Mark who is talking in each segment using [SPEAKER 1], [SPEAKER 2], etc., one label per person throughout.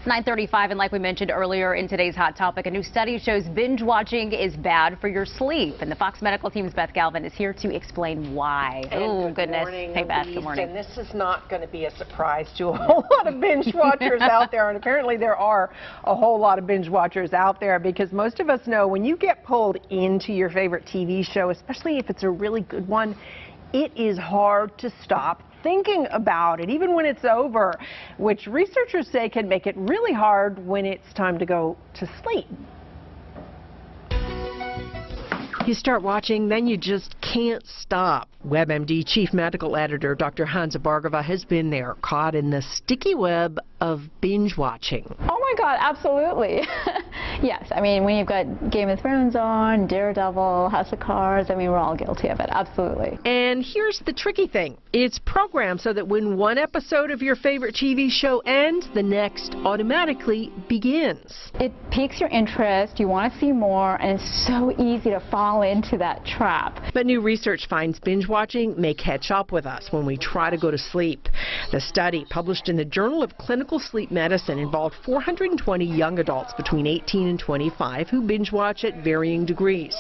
[SPEAKER 1] 9:35, and like we mentioned earlier in today's Hot Topic, a new study shows binge watching is bad for your sleep. And the Fox Medical team's Beth Galvin is here to explain why. Oh, goodness.
[SPEAKER 2] Morning,
[SPEAKER 1] hey, Beth, good morning.
[SPEAKER 2] And this is not going to be a surprise to a whole lot of binge watchers out there. And apparently there are a whole lot of binge watchers out there, because most of us know when you get pulled into your favorite TV show, especially if it's a really good one, it is hard to stop thinking about it, even when it's over, which researchers say can make it really hard when it's time to go to sleep.
[SPEAKER 3] You start watching, then you just can't stop. WebMD Chief Medical Editor Dr. Hansa Bhargava has been there, caught in the sticky web of binge watching.
[SPEAKER 4] Oh my God, absolutely. Yes, I mean, when you've got Game of Thrones on, Daredevil, House of Cards, I mean, we're all guilty of it, absolutely.
[SPEAKER 3] And here's the tricky thing. It's programmed so that when one episode of your favorite TV show ends, the next automatically begins.
[SPEAKER 4] It piques your interest, you want to see more, and it's so easy to fall into that trap.
[SPEAKER 3] But new research finds binge watching may catch up with us when we try to go to sleep. The study, published in the Journal of Clinical Sleep Medicine, involved 420 young adults between 18 and 25 who binge watch at varying degrees.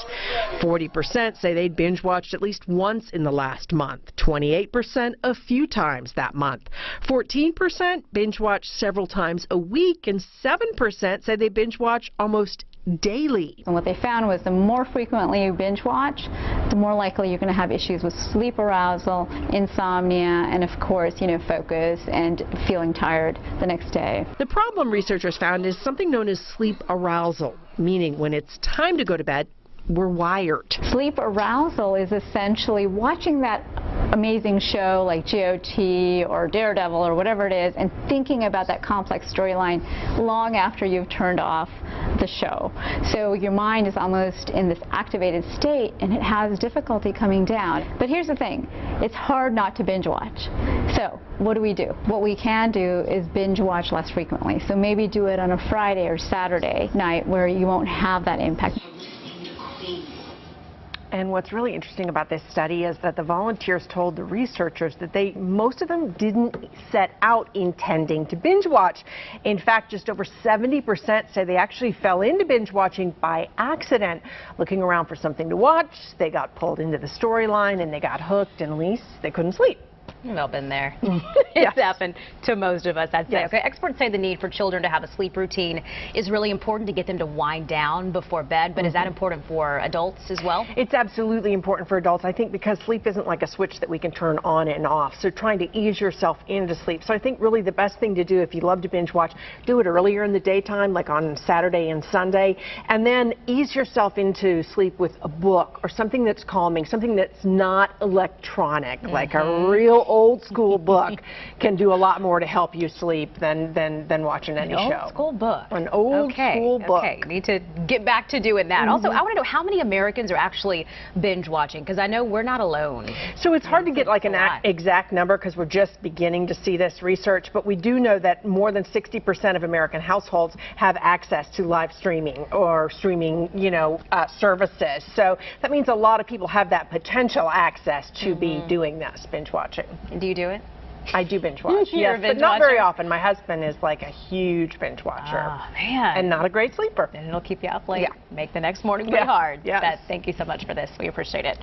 [SPEAKER 3] 40% say they'd binge watched at least once in the last month, 28% a few times that month, 14% binge watched several times a week, and 7% say they binge watch almost daily.
[SPEAKER 4] And what they found was the more frequently you binge watch, the more likely you're going to have issues with sleep arousal, insomnia, and of course, focus and feeling tired the next day.
[SPEAKER 3] The problem researchers found is something known as sleep arousal, meaning when it's time to go to bed, we're wired.
[SPEAKER 4] Sleep arousal is essentially watching that amazing show like GOT or Daredevil or whatever it is and thinking about that complex storyline long after you've turned off the show. So your mind is almost in this activated state and it has difficulty coming down. But here's the thing, it's hard not to binge watch. So what do? What we can do is binge watch less frequently. So maybe do it on a Friday or Saturday night where you won't have that impact.
[SPEAKER 2] And what's really interesting about this study is that the volunteers told the researchers that most of them didn't set out intending to binge watch. In fact, just over 70% say they actually fell into binge watching by accident. Looking around for something to watch, they got pulled into the storyline and they got hooked, and at least they couldn't sleep.
[SPEAKER 1] We've all been there. It's happened to most of us, I'd say.
[SPEAKER 2] Yes.
[SPEAKER 1] Okay, experts say the need for children to have a sleep routine is really important to get them to wind down before bed, but is that important for adults as well?
[SPEAKER 2] It's absolutely important for adults, I think, because sleep isn't like a switch that we can turn on and off. So trying to ease yourself into sleep. So I think really the best thing to do if you love to binge watch, do it earlier in the daytime, like on Saturday and Sunday, and then ease yourself into sleep with a book or something that's calming, something that's not electronic, like a real old school book can do a lot more to help you sleep than watching any show.
[SPEAKER 1] An old school book.
[SPEAKER 2] An old school book.
[SPEAKER 1] Okay, need to get back to doing that. Also, I want to know how many Americans are actually binge watching, because I know we're not alone.
[SPEAKER 2] So it's hard to get like an exact number because we're just beginning to see this research, but we do know that more than 60% of American households have access to live streaming or streaming, services. So that means a lot of people have that potential access to be doing this, binge watching.
[SPEAKER 1] Do you do it?
[SPEAKER 2] I do binge watch, yes, but not very often. My husband is like a huge binge watcher.
[SPEAKER 1] Oh, man.
[SPEAKER 2] And not a great sleeper.
[SPEAKER 1] And it'll keep you up late.
[SPEAKER 2] Yeah.
[SPEAKER 1] Make the next morning pretty hard.
[SPEAKER 2] Yeah.
[SPEAKER 1] Beth, thank you so much for this. We appreciate it.